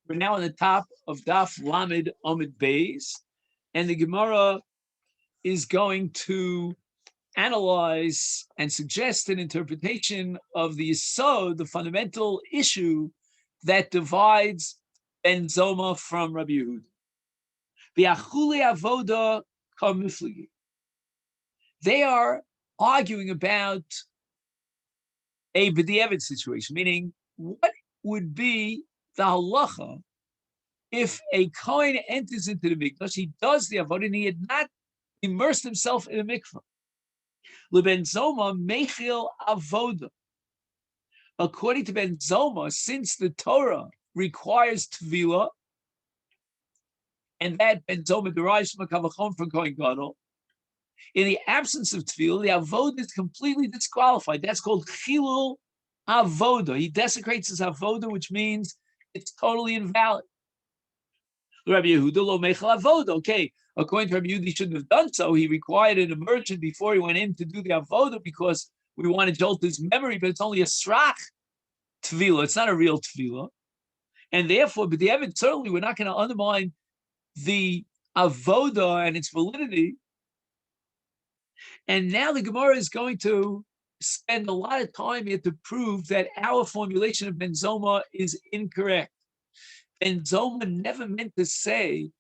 We're now on the top of Daf Lamed Omid Beis, and the Gemara is going to analyze and suggest an interpretation of the Yesod, the fundamental issue that divides Ben Zoma from Rabbi Yehuda. V'achuli avoda kamifligi. They are arguing about a b'diavad situation, meaning what would be the halacha if a Kohen enters into the mikdash, he does the avodah, and he had not immersed himself in a mikvah. LeBen Zoma mechil avoda. According to Ben Zoma, since the Torah requires tevilah, and that Ben Zoma derives from a kavachon from Kohen Gadol, in the absence of tevilah, the avodah is completely disqualified. That's called chilul avoda. He desecrates his avoda, which means it's totally invalid. Rabbi Yehuda lo mechal avoda. Okay, according to Rabbi Yehuda, he shouldn't have done so. He required an immersion before he went in to do the avoda because we want to jolt his memory, but it's only a srach tevilah. It's not a real tevilah, and therefore, but the evidence certainly we're not going to undermine the avoda and its validity. And now the Gemara is going to spend a lot of time here to prove that our formulation of Ben Zoma is incorrect. Ben Zoma never meant to say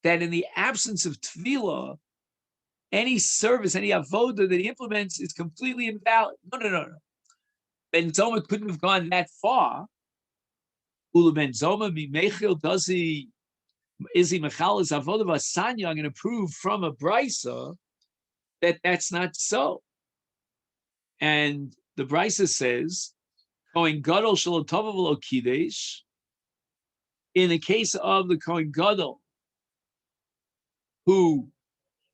that in the absence of tevilah, any service, any avoda that he implements is completely invalid. No. Ben Zoma couldn't have gone that far. Ula Ben Zoma mimechil, is he mechal is avoda v'asanya? I'm going to prove from a brisa that that's not so. And the brisa says, Kohen Gadol shelo tova v'lo kidesh, in the case of the Kohen Gadol who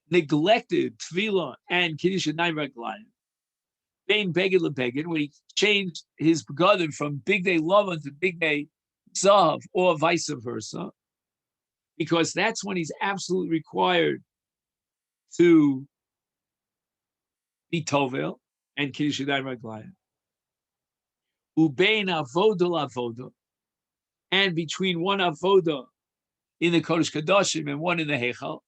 neglected tevilah and kiddush and raglayim, bein beged lebeged, when he changed his begadim from big day lavan to big day zav, or vice versa, because that's when he's absolutely required to be tovel and kiddush and raglayim. Ubein avoda lavoda, and between one avoda in the Kodesh Kodashim and one in the Heichal,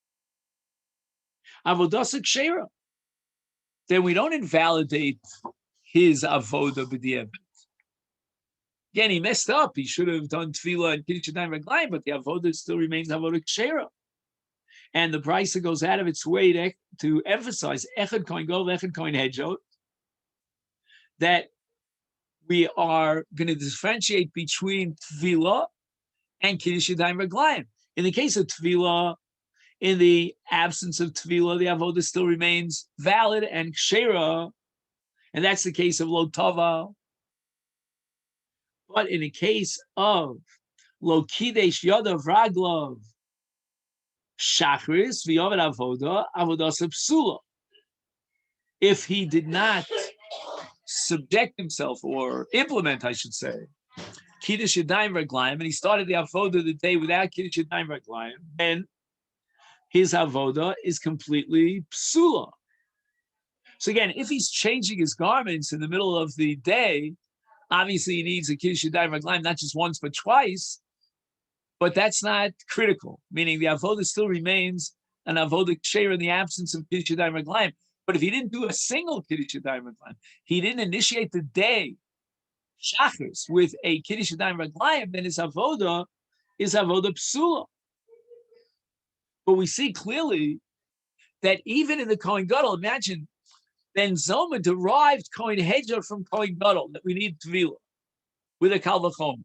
avodas kshera, then we don't invalidate his avoda b'diavad. Again, he messed up. He should have done tefillah and kiddush and raglayim, but the avoda still remains avoda kshera. And the brisa goes out of its way to emphasize echad kohen gadol, echad kohen hedjot, that we are going to differentiate between tevilah and kiddush and raglayim. In the case of tevilah, in the absence of tevilah, the avodah still remains valid and kshera, and that's the case of lo tava. But in the case of lo kidesh yodav raglav shachris v'yovad avoda psula, if he did not subject himself or implement, I should say, kiddush yadayim raglayim, and he started the avoda the day without kiddush yadayim raglayim, then his avoda is completely psula. So again, if he's changing his garments in the middle of the day, obviously he needs a kiddush yadayim raglayim, not just once but twice, but that's not critical, meaning the avoda still remains an avoda ksher in the absence of kiddush yadayim raglayim. But if he didn't do a single kiddush yadayim raglayim, he didn't initiate the day shachris with a kiddush yadayim raglayim, then his avoda is avoda psula. But we see clearly that even in the Kohen Gadol, imagine Ben Zoma derived Kohen Hedjah from Kohen Gadol, that we need tevilah with a kal v'chomer.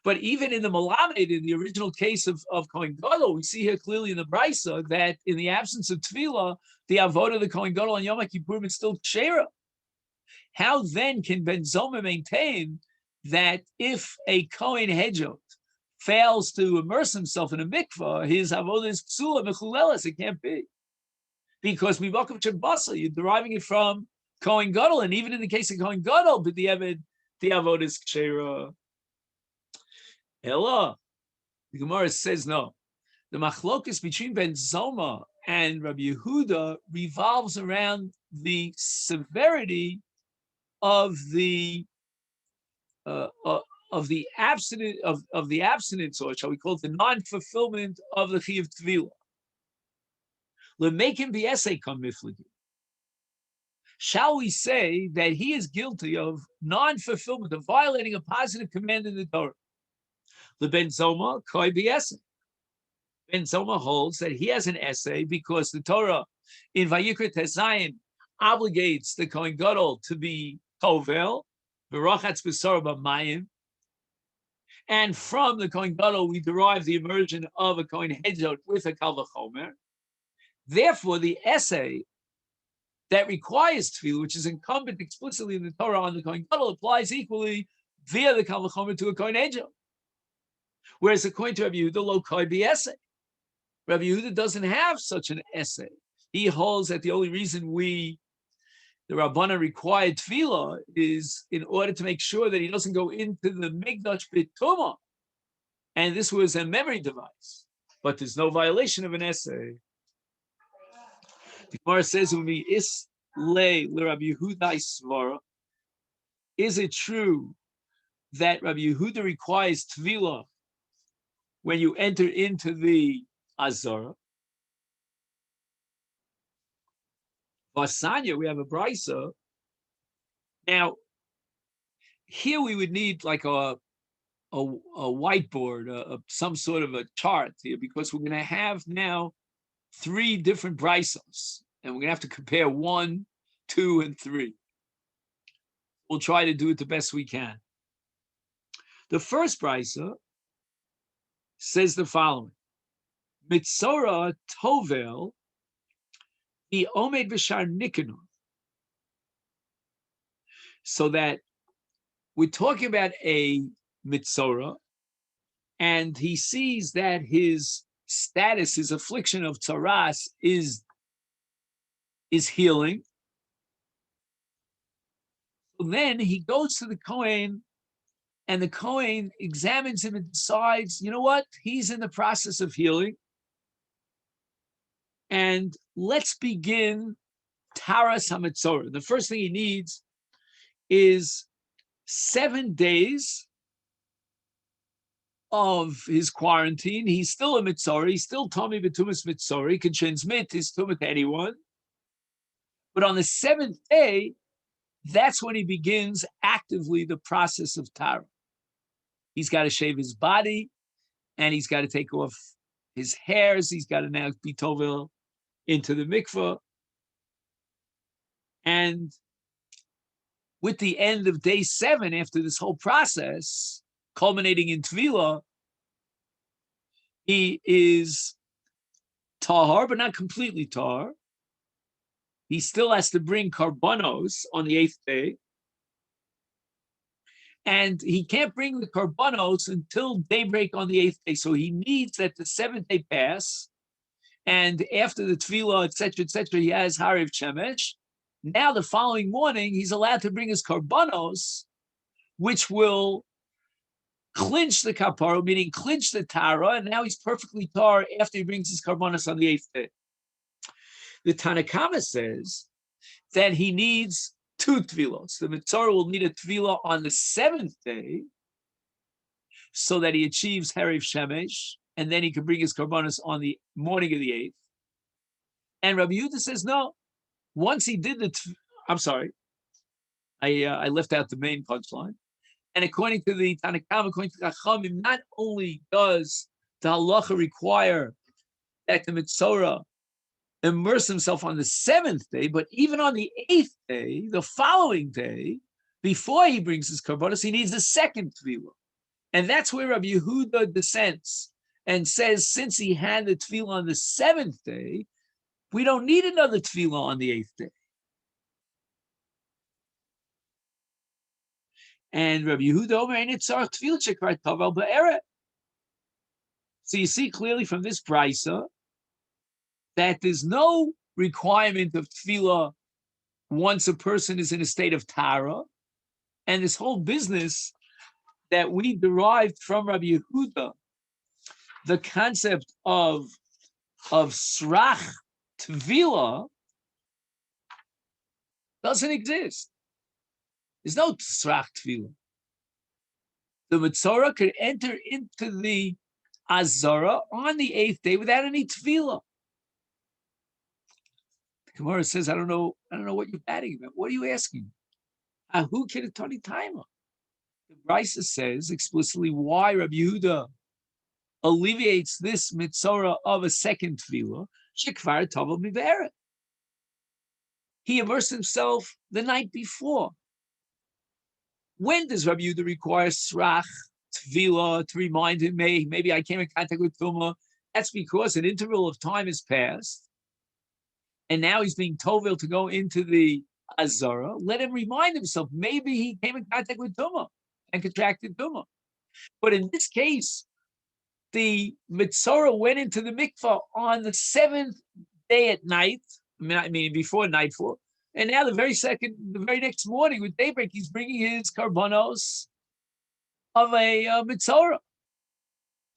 But even in the Malamed, in the original case of Kohen Gadol, we see here clearly in the brisa that in the absence of tevilah, the avodah of the Kohen Gadol on Yom Kippurim is still kshera. How then can Ben Zoma maintain that if a Kohen Hedjot fails to immerse himself in a mikvah, his avodah is psula mechuleles? It can't be, because mivakum shebasa, you're deriving it from Kohen Gadol, and even in the case of Kohen Gadol, but the avodah is kshera. Ella, the Gemara says no. The machlokus between Ben Zoma and Rabbi Yehuda revolves around the severity of the of the abstinence, or shall we call it the non-fulfillment of the chiyuv tvila. L'meikim b'esei kam miflagi. Shall we say that he is guilty of non-fulfillment, of violating a positive command in the Torah? The Ben Zoma koi b'esei. Ben Zoma holds that he has an essay because the Torah in Vayikra Tezayin obligates the Kohen Gadol to be tovel, v'rachatz b'sar b'mayim, and from the Kohen Gadol we derive the immersion of a Kohen Hedjot with a Kal V'chomer. Therefore, the essay that requires tefillah, which is incumbent explicitly in the Torah on the Kohen Gadol, applies equally via the Kal V'chomer to a Kohen Hedjot. Whereas according to Rabbi Yehuda, lo koi b'essay. Rabbi Yehuda doesn't have such an essay. He holds that the only reason the Rabbana required tefillah is in order to make sure that he doesn't go into the Mikdash b'tumah. And this was a memory device. But there's no violation of an essay. The Gemara says, is le Rabbi Yehuda svara. Is it true that Rabbi Yehuda requires tefillah when you enter into the Azara? Vasanya, we have a brisa. Now, here we would need like a whiteboard, some sort of a chart here, because we're going to have now 3 different brisos, and we're going to have to compare 1, 2, and 3. We'll try to do it the best we can. The first brisa says the following: Mitzora tovel he omed b'shar nikenu. So that we're talking about a mitzora, and he sees that his status, his affliction of tzaras is healing. So then he goes to the Kohen, and the Kohen examines him and decides, you know what? He's in the process of healing. And let's begin Taras HaMetzora. The first thing he needs is 7 days of his quarantine. He's still a Metzora. He's still Tommy B'tumas Metzora. He can transmit his tumah to anyone. But on the 7th day, that's when he begins actively the process of Tara. He's got to shave his body, and he's got to take off his hairs. He's got to now be tovel into the mikveh. And with the end of day 7, after this whole process, culminating in Tvila, he is tahar, but not completely tahar. He still has to bring karbanos on the 8th day. And he can't bring the karbanos until daybreak on the 8th day. So he needs that the 7th day pass. And after the tefillah, etc., he has hariv shemesh. Now the following morning, he's allowed to bring his karbanos, which will clinch the kapara, meaning clinch the tara. And now he's perfectly tar after he brings his karbanos on the 8th day. The Tanakama says that he needs 2 tefillos. The Mitzvah will need a tefillah on the 7th day so that he achieves hariv shemesh, and then he can bring his karbanos on the morning of the 8th. And Rabbi Yehuda says, no, once he did I'm sorry, I left out the main punchline. And according to the Tanakama, according to Chachamim, not only does the halacha require that the Mitzvah immerse himself on the 7th day, but even on the 8th day, the following day, before he brings his karbanos, he needs a 2nd tefillah. And that's where Rabbi Yehuda dissents and says, since he had the tefillah on the 7th day, we don't need another tefillah on the 8th day. And Rabbi Yehuda Omer, Nitzar tefillah shekar tavel ba'eret. So you see clearly from this brisa that there's no requirement of tefillah once a person is in a state of tara. And this whole business that we derived from Rabbi Yehuda, the concept of srach tefillah, doesn't exist. There's no srach tefillah. the Mitzorah could enter into the Azara on the 8th day without any tefillah. The Gemara says, I don't know what you're batting about. What are you asking? Who can Tani timer? The Brisa says explicitly why Rabbi Yehuda alleviates this Mitzorah of a second tefillah. Shekvar Tavel Miveret. He immersed himself the night before. When does Rabbi Yehuda require srach tefillah to remind him, maybe I came in contact with Tumah? That's because an interval of time has passed, and now he's being tovel to go into the Azara. Let him remind himself, maybe he came in contact with Tumah and contracted Tumah. But in this case, the Mitzorah went into the mikvah on the 7th day at night, I mean before nightfall, and now the very next morning with daybreak, he's bringing his karbanos of a Mitzorah.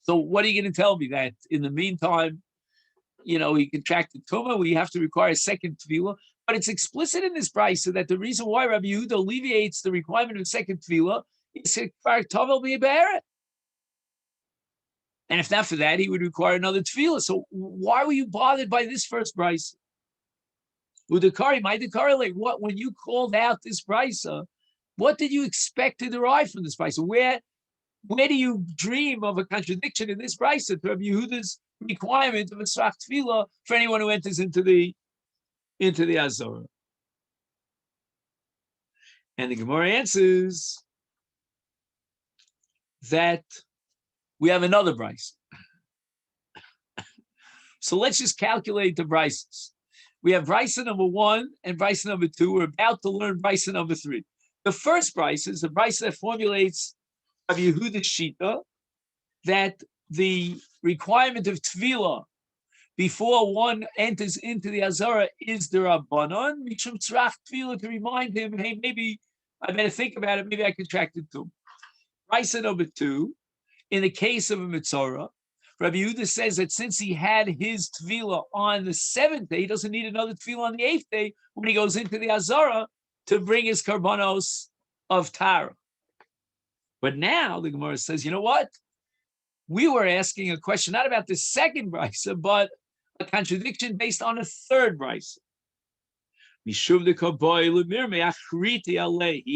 So what are you going to tell me? That in the meantime, he contracted Tumah, we have to require a second tefillah? But it's explicit in this brisa that the reason why Rabbi Yehuda alleviates the requirement of second tefillah is Tovel Mi'Beret. And if not for that, he would require another tefillah. So why were you bothered by this first brisa? Udakari, my Dakari, what when you called out this brisa, what did you expect to derive from this brisa? Where do you dream of a contradiction in this brisa to Rabbi Yehuda's requirement of a srach tefillah for anyone who enters into the Azorah? And the Gemara answers that we have another brisa. So let's just calculate the brises. We have brisa number 1 and brisa number 2. We're about to learn brisa number 3. The first brisa is the brisa that formulates Rabbi Yehuda's shita that the requirement of tefillah before one enters into the Azara is the Rabbanon, mishum tzrach tefillah, to remind him, hey, maybe I better think about it, maybe I contracted too. Brisa number 2, in the case of a Mitzorah, Rabbi Yehuda says that since he had his tefillah on the 7th day, he doesn't need another tefillah on the 8th day when he goes into the Azara to bring his karbanos of Tara. But now the Gemara says, you know what? We were asking a question not about the second brisa, but a contradiction based on a third brisa. He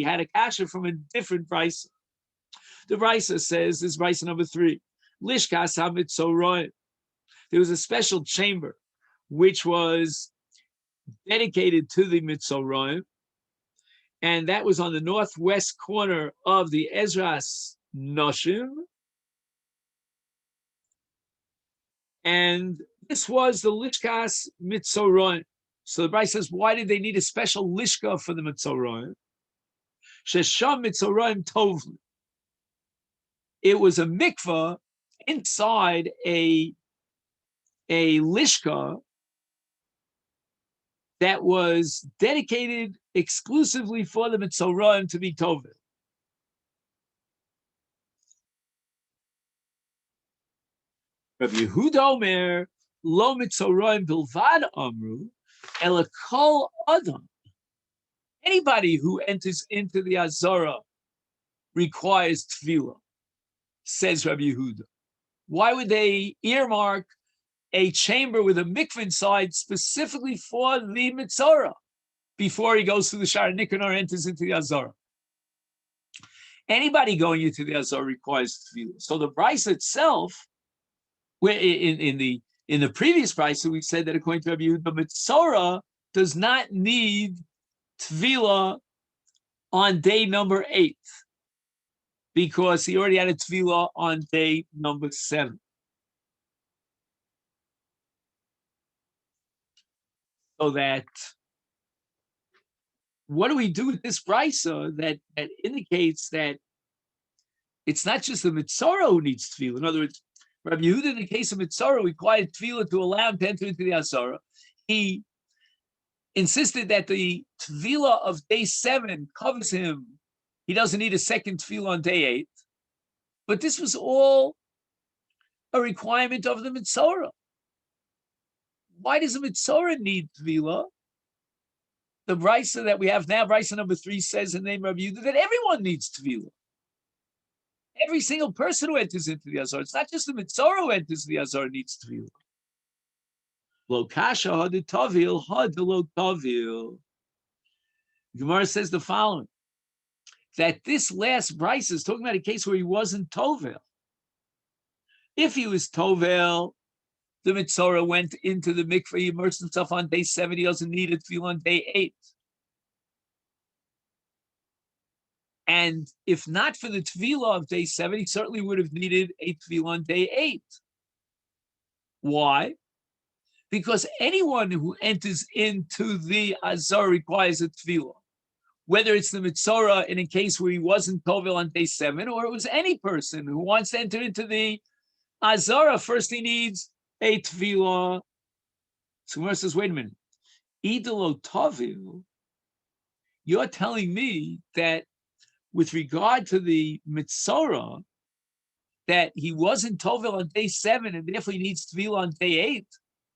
had a kasha from a different brisa. The brisa says, this brisa number 3, Lishkas HaMitzorah. There was a special chamber which was dedicated to the Mitzorah, and that was on the northwest corner of the Ezras Noshim. And this was the Lishkas Mitzorah. So the Brisa says, why did they need a special Lishka for the Mitzorah? Shesham Mitzorah Tov. It was a mikvah inside a lishka that was dedicated exclusively for the Mitzorah to be Tovah. Rabbi Yehuda Omer, Lo Mitzorah Bilvad Amru, Ela Kol Adam. Anybody who enters into the Azara requires tefillah, says Rabbi Yehuda. Why would they earmark a chamber with a mikvah inside specifically for the Mitzorah before he goes through the Shara Nikanor, enters into the Azara? Anybody going into the Azara requires tefillah. So the brisa itself, where in the previous brisa, we said that according to Rabbi Yehuda, the Mitzorah does not need tefillah on day number 8 because he already had a tefillah on day number 7. So that, what do we do with this brisa that indicates that it's not just the Mitzorah who needs tefillah? In other words, Rabbi Yehuda, in the case of Mitzorah, required tefillah to allow him to enter into the Azara. He insisted that the tefillah of day 7 covers him. He doesn't need a second tefillah on day 8. But this was all a requirement of the Mitzorah. Why does the Mitzorah need tefillah? The brisa that we have now, brisa number 3, says in the name of Yehuda that everyone needs tefillah. Every single person who enters into the Azor, it's not just the Mitzorah who enters the Azor needs Tefillah. Lo kasha hadu tovil, hadu lo tovil. Gemara says the following, that this last Bryce is talking about a case where he wasn't Tovel. If he was Tovel, the Mitzorah went into the mikveh, he immersed himself on day 7, he doesn't need it Tefillah on day 8. And if not for the Tefillah of day 7, he certainly would have needed a Tefillah on day 8. Why? Because anyone who enters into the Azar requires a Tefillah. Whether it's the Mitzorah in a case where he wasn't Tovel on day 7, or it was any person who wants to enter into the Azara, first he needs a Tefillah. So Gemara says, wait a minute. Idolo Tovil, you're telling me that with regard to the Mitzorah, that he wasn't Tovel on day 7 and therefore he needs Tefillah on day 8?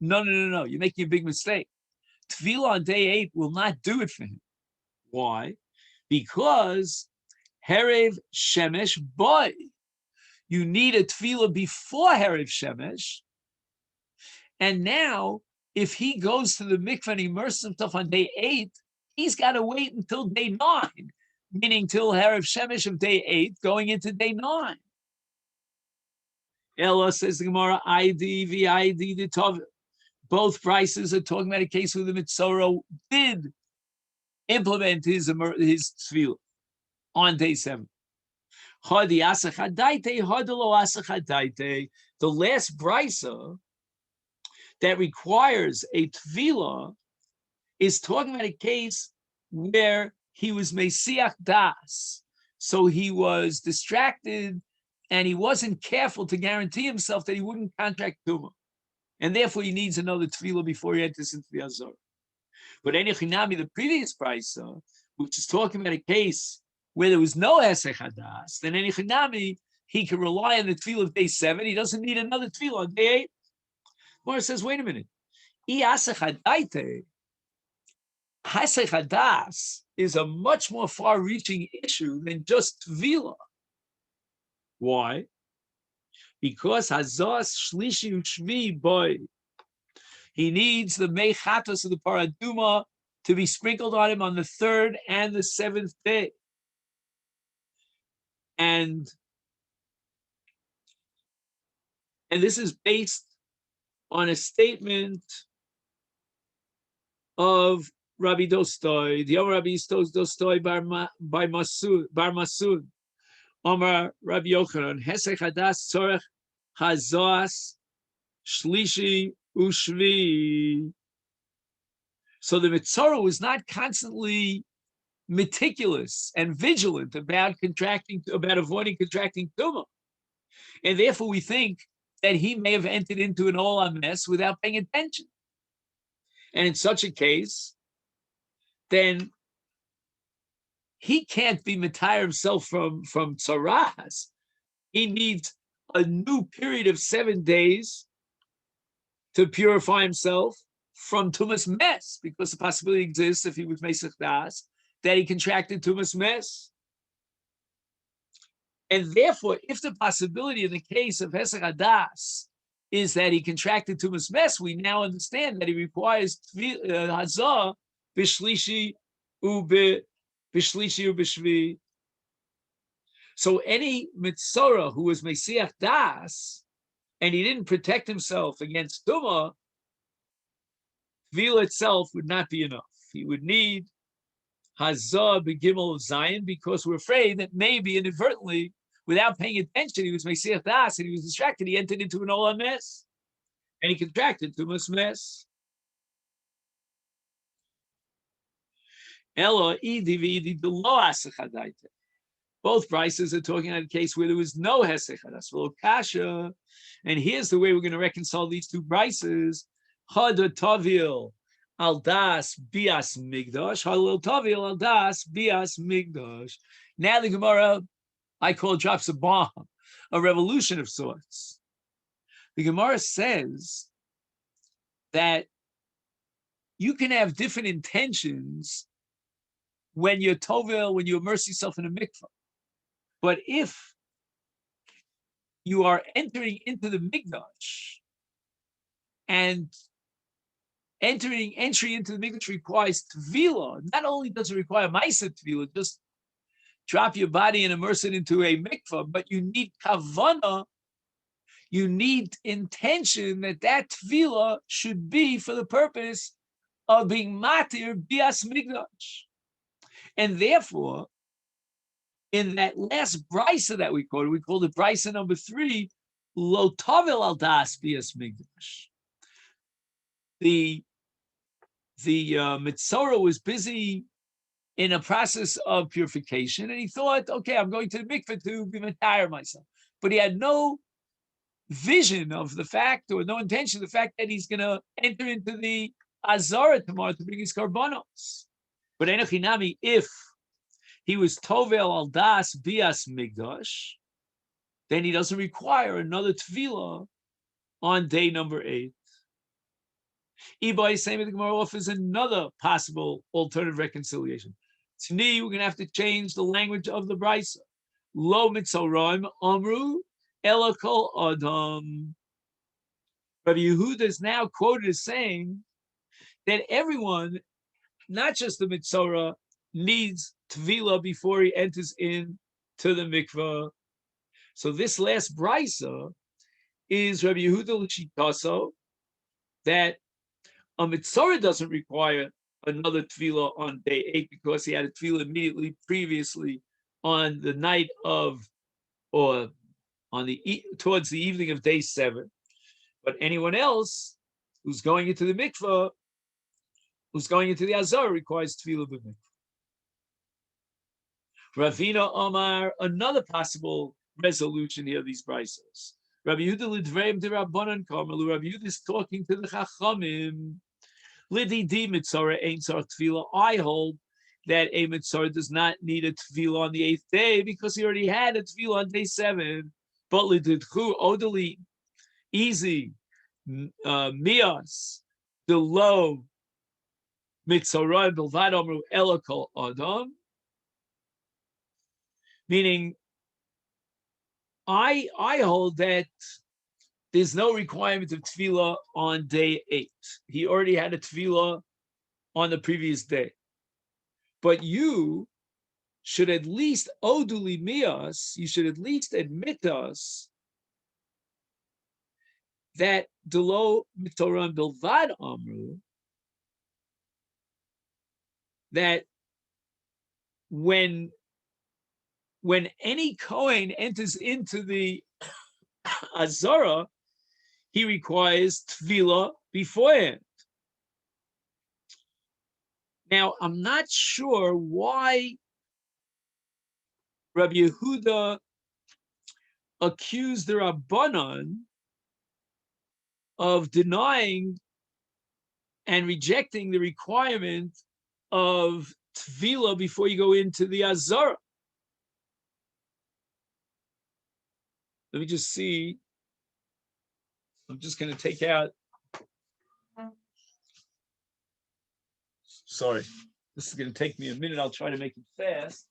No. You're making a big mistake. Tefillah on day 8 will not do it for him. Why? Because Herev Shemesh boy. You need a tefillah before Herev Shemesh. And now, if he goes to the mikveh and immerses himself on day 8, he's got to wait until day 9, meaning till Herev Shemesh of day 8, going into day 9. Ella says the Gemara, ID, VID, the Tov. Both prices are talking about a case where the Mitzorah did implement his tefillah on day 7. The last brisa that requires a tefillah is talking about a case where he was mesiach das, so he was distracted and he wasn't careful to guarantee himself that he wouldn't contract tumah, and therefore he needs another tefillah before he enters into the azor. But Enichinami, the previous brisa, which is talking about a case where there was no Hesech Hadas, then Enichinami, he can rely on the tefillah of day 7. He doesn't need another tefillah on day 8. Mora says, wait a minute. Hesech Hadas is a much more far-reaching issue than just tefillah. Why? Because Hazas Shlishi Ushvi boy. He needs the Mechatos of the Paraduma to be sprinkled on him on the 3rd and the 7th day. And this is based on a statement of Rabbi Dostoi, the Yoma Rabbi Dostoi by Masud, Omar Rabbi Yochanan, Hesech Hadas Tzorech Hazas Shlishi Ushvi. So the Mitzorah was not constantly meticulous and vigilant about avoiding contracting tumah, and therefore we think that he may have entered into an olam mess without paying attention. And in such a case, then he can't be mitayr himself from tzaras. He needs a new period of 7 days to purify himself from tumas mess, because the possibility exists, if he was mesach das, that he contracted tumas mess. And therefore, if the possibility in the case of Hesech Hadas is that he contracted tumas mess, we now understand that he requires hazah b'shlishi ub'shvi. So any mitzorah who was mesiach das and he didn't protect himself against tumah, tefillah itself would not be enough. He would need hazah b'gimel of Zion, because we're afraid that maybe inadvertently, without paying attention, he was mesiach das and he was distracted. He entered into an olam mess and he contracted tumas mess. Elo idi the lo asachadaita. Both prices are talking about a case where there was no hesech hadas, well kasha. And here's the way we're going to reconcile these two prices: hada tavil al das bias migdash, hada tavil al das bias migdash. Now the Gemara, I call it, drops a bomb, a revolution of sorts. The Gemara says that you can have different intentions when you're tovel, when you immerse yourself in a mikvah. But if you are entering into the Mikdash, and entry into the Mikdash requires Tvila. Not only does it require Maisa Tvila, just drop your body and immerse it into a mikvah, but you need kavana, you need intention that Tvila should be for the purpose of being matir bias Mikdash. And therefore, in that last brisa that we called it brisa number 3, lo tavel al das bias Mikdash. The Mitzorah was busy in a process of purification, and he thought, okay, I'm going to the mikveh to retire myself. But he had no vision of the fact, or no intention of the fact, that he's going to enter into the Azara tomorrow to bring his karbanos. But enochinami, if he was tovel al das bias migdash, then he doesn't require another tefillah on day number 8. Ibai saying the Gemara offers another possible alternative reconciliation. To me, we're going to have to change the language of the brisa. Lo mitzoraim amru ela kol adam. Rabbi Yehuda is now quoted as saying that everyone, not just the mitzorah, needs tvila before he enters into the mikvah. So this last brisa is Rabbi Yehuda l'shitaso, that a mitzorah doesn't require another tefillah on day 8 because he had a tefillah immediately previously on the night of, or on towards the evening of day 7. But anyone else who's going into the mikvah, who's going into the azar, requires tefillah b'mikvah. Ravina Omar, another possible resolution here of these brisos. Rabbi Yehuda l'dveim de Rabbanan Karmelu. Rabbi Yehuda is talking to the Chachamim. Lididi mitzorah ein tzarich tefillah. I hold that a mitzorah does not need a tefillah on the 8th day because he already had a tefillah on day 7. But lididchu odeli, easy, mias, the low mitzorah bilvad amru ela kol adam. Meaning, I hold that there's no requirement of tefillah on day 8. He already had a tefillah on the previous day. But you should at least oduli mias, you should at least admit us that delo mitoran bilvad amru, that when any Kohen enters into the Azara, he requires tefillah beforehand. Now, I'm not sure why Rabbi Yehuda accused the Rabbanan of denying and rejecting the requirement of tefillah before you go into the Azara. Let me just see. I'm just going to take out. Sorry, this is going to take me a minute. I'll try to make it fast.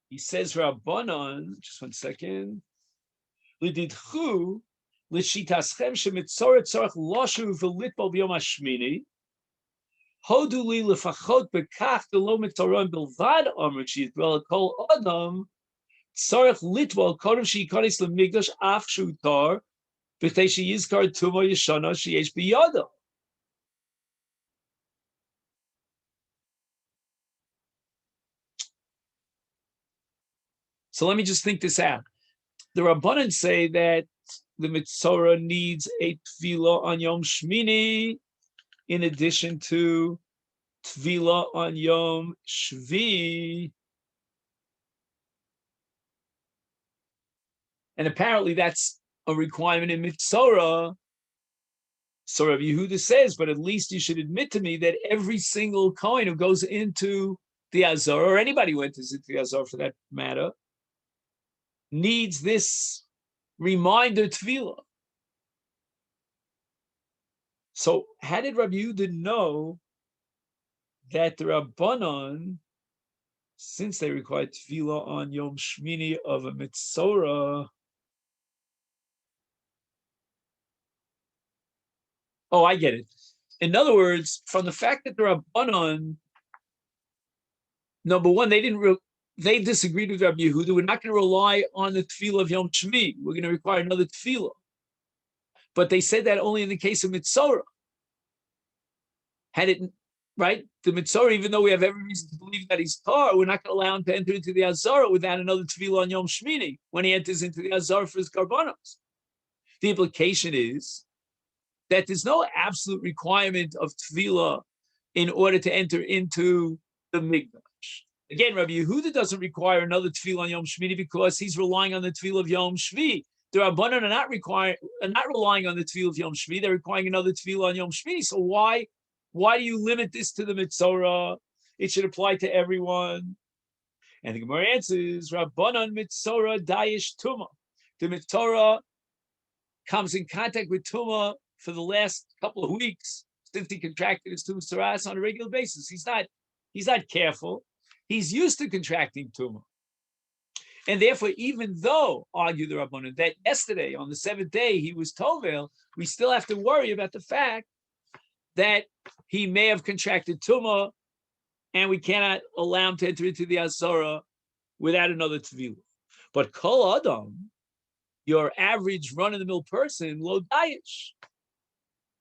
He says, Rabbanon, just 1 second. Lididchu, l'shitaschem shemitzorah tzorach loshu v'litbol b'yom hashmini, hodu li lefachot bekach delo mitzorah bilvad amr sheyitbel kol adam, tzorach litbol kodem sheyikonis lemigdash af shutar, b'chtei sheyizkar tumo yeshana sheyesh biyado. So let me just think this out. The Rabbanan say that the Mitzorah needs a Tefillah on Yom Shmini in addition to Tefillah on Yom Shvi. And apparently that's a requirement in Mitzorah So Rabbi Yehuda says, but at least you should admit to me that every single Kohen who goes into the Azor, or anybody who enters into the Azor for that matter, needs this reminder tefillah. So how did Rabbi Yehuda know that the Rabbanon, since they require tefillah on Yom Shmini of a Mitzorah? Oh, I get it. In other words, from the fact that the Rabbanon, number one, they disagreed with Rabbi Yehuda. We're not going to rely on the tefillah of Yom Shmini. We're going to require another tefillah. But they said that only in the case of Mitzorah. Had it, right? The Mitzorah, even though we have every reason to believe that he's tar, we're not going to allow him to enter into the Azara without another tefillah on Yom Shmini when he enters into the Azara for his karbanos. The implication is that there's no absolute requirement of tefillah in order to enter into the Mikdash. Again, Rabbi Yehuda doesn't require another tefillah on Yom Shmini because he's relying on the tefillah of Yom Shvi. The Rabbanan are not relying on the tefillah of Yom Shvi. They're requiring another tefillah on Yom Shmini. So why do you limit this to the Mitzorah? It should apply to everyone. And the Gemara answers, Rabbanan Mitzorah Dayish Tumah. The Mitzorah comes in contact with Tumah for the last couple of weeks since he contracted his Tumah Saras on a regular basis. He's not careful. He's used to contracting Tumah. And therefore, even though, argue the Rabbanan, that yesterday, on the seventh day, he was Tovel, we still have to worry about the fact that he may have contracted Tumah, and we cannot allow him to enter into the Azara without another Tevilah. But Kol Adam, your average run-of-the-mill person, Lo Dayish.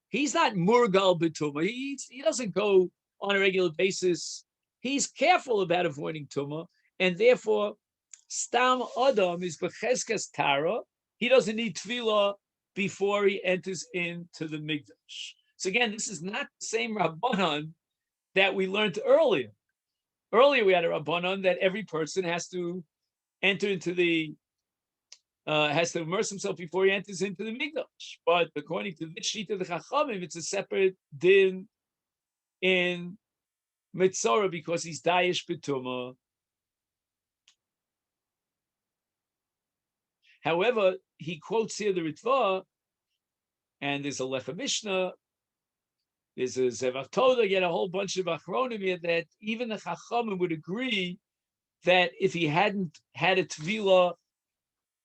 He's not Murgal B'Tumah. He doesn't go on a regular basis. He's careful about avoiding Tumah, and therefore, Stam Adam is B'Cheskas Tara. He doesn't need Tefillah before he enters into the Mikdash. So again, this is not the same Rabbanon that we learned earlier. Earlier, we had a Rabbanon that every person has to enter into has to immerse himself before he enters into the Mikdash. But according to this sheet of the Chachamim, it's a separate din in Mitzorah because he's Dayish B'Tumah. However, he quotes here the Ritva, and there's a Lecha Mishnah, there's a Zevach Toda, again, a whole bunch of Achronim here that even the Chachamim would agree that if he hadn't had a Tefillah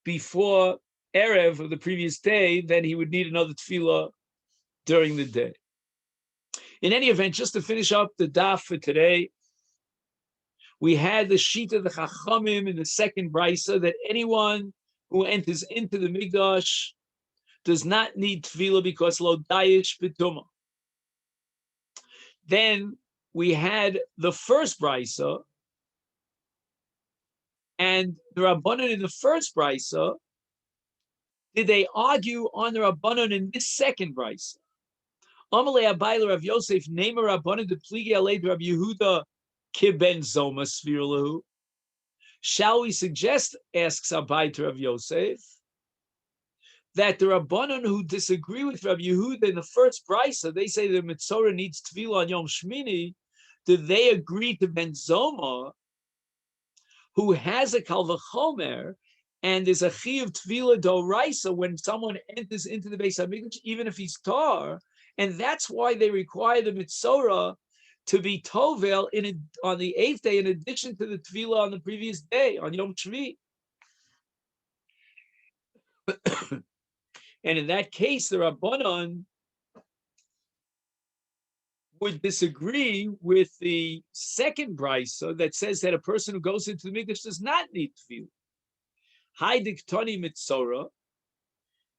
before Erev of the previous day, then he would need another Tefillah during the day. In any event, just to finish up the daf for today, we had the sheet of the Chachamim in the second brisa that anyone who enters into the Mikdash does not need Tefillah because Lo Dayish B'Tumah. Then we had the first brisa, and the Rabbanon in the first brisa, did they argue on the Rabbanon in this second brisa? Amalei Abayla Rav Yosef name a Rabbanon de Pligi Alei Rav Yehuda Kiben Zoma Svirlahu. Shall we suggest, asks Abai to Rav Yosef, that the Rabbanon who disagree with Rav Yehuda in the first brisa, they say the Mitzorah needs Tefillah on Yom Shmini, do they agree to Ben Zoma, who has a Kal V'chomer, and there's a Chiyuv Tefillah Doraisa when someone enters into the Beis HaMikdash, even if he's tar, and that's why they require the Mitzorah to be Tovel on the eighth day, in addition to the Tefillah on the previous day, on Yom Shvi. And in that case, the Rabbanon would disagree with the second brisa that says that a person who goes into the Mikdash does not need Tefillah. Haidik Toni Mitzorah,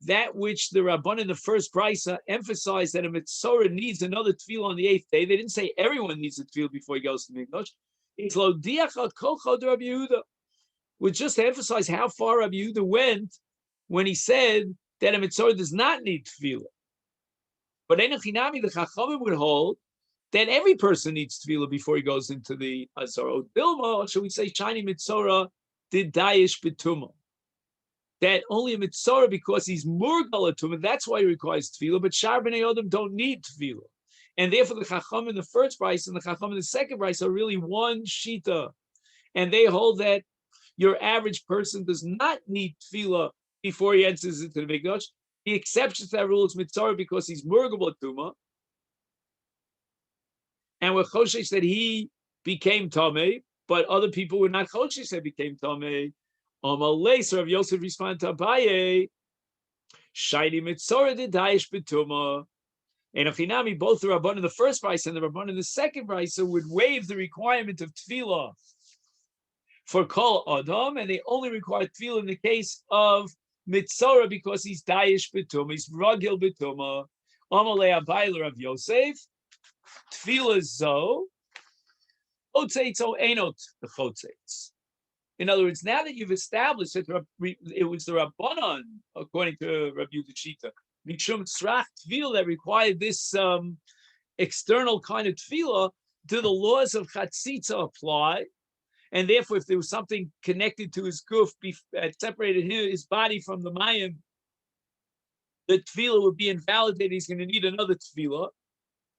that which the Rabbanon in the first brisa emphasized that a Mitzorah needs another Tefillah on the eighth day. They didn't say everyone needs a Tefillah before he goes to the Mikdash. It's Lo Diach Al Kolchad Rabbi Yehuda, which just to emphasize how far Rabbi Yehuda went when he said that a Mitzorah does not need Tefillah. But Enochinami, the Chachamim would hold that every person needs Tefillah before he goes into the Azara. Dilma, or should we say, Shiny Mitzorah did Dayish B'Tumah. that only a mitzvah because he's murgal to him, and that's why he requires tefillah. But shar b'nei adam don't need tefillah, and therefore the chacham in the first price and the chacham in the second price are really one shita, and they hold that your average person does not need tefillah before he enters into the mikdash. The exception to that rule is mitzvah because he's murgal tuma, and we're choshesh that he became tamei, but other people were not choshesh that became tamei. Amalei, Rav Yosef responded to Abaye, Shaini Mitzora de Daesh Betuma. And Achinami, both the Rabban in the first price and the Rabban in the second price would waive the requirement of tefillah for Kol Adam, and they only require tefillah in the case of Mitzora because he's Daesh Betuma, he's Ragil Betuma. Amalei Abaye Rav Yosef, tefillah zo, Chotzeitz o Enot the Chotzeitz. In other words, now that you've established that it was the Rabbanan, according to Rabbi Yehuda Shita, Mishum Tzrach Tefillah that required this external kind of tefillah, do the laws of Chatzitza apply? And therefore, if there was something connected to his guf, separated his body from the mayim, the tefillah would be invalidated. He's going to need another tefillah,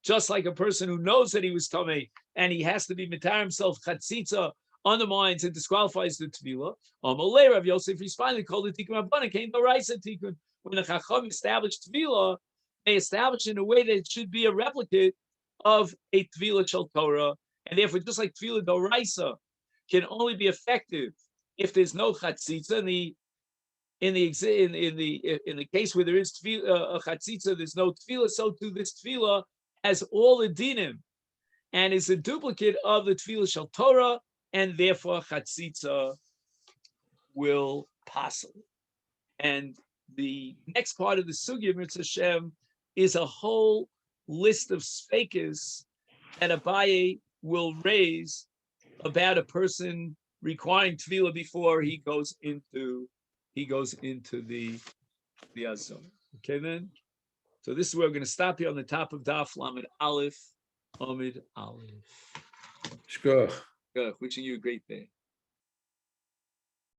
just like a person who knows that he was tamei and he has to be mitar himself Chatzitza, undermines and disqualifies the tefillah. Amalei Rav Yosef responded, called the tikkun rabbanan came the raisa tikkun. When the chacham established tefillah, they established in a way that it should be a replicate of a tefillah shel Torah, and therefore, just like tefillah doraisa can only be effective if there's no chatzitza. In the case where there is tefillah, a chatzitza, there's no tefillah. So too, this tefillah has all the dinim and is a duplicate of the tefillah shel Torah. And therefore, chatzitza will pass. And the next part of the sugya, Mitzvah Hashem, is a whole list of speakers that Abaye will raise about a person requiring tefillah before he goes into the azon. Okay, then. So this is where we're going to stop here on the top of Daf Lamed Aleph, Amid Aleph. Shkoch. Good. Wishing you a great day.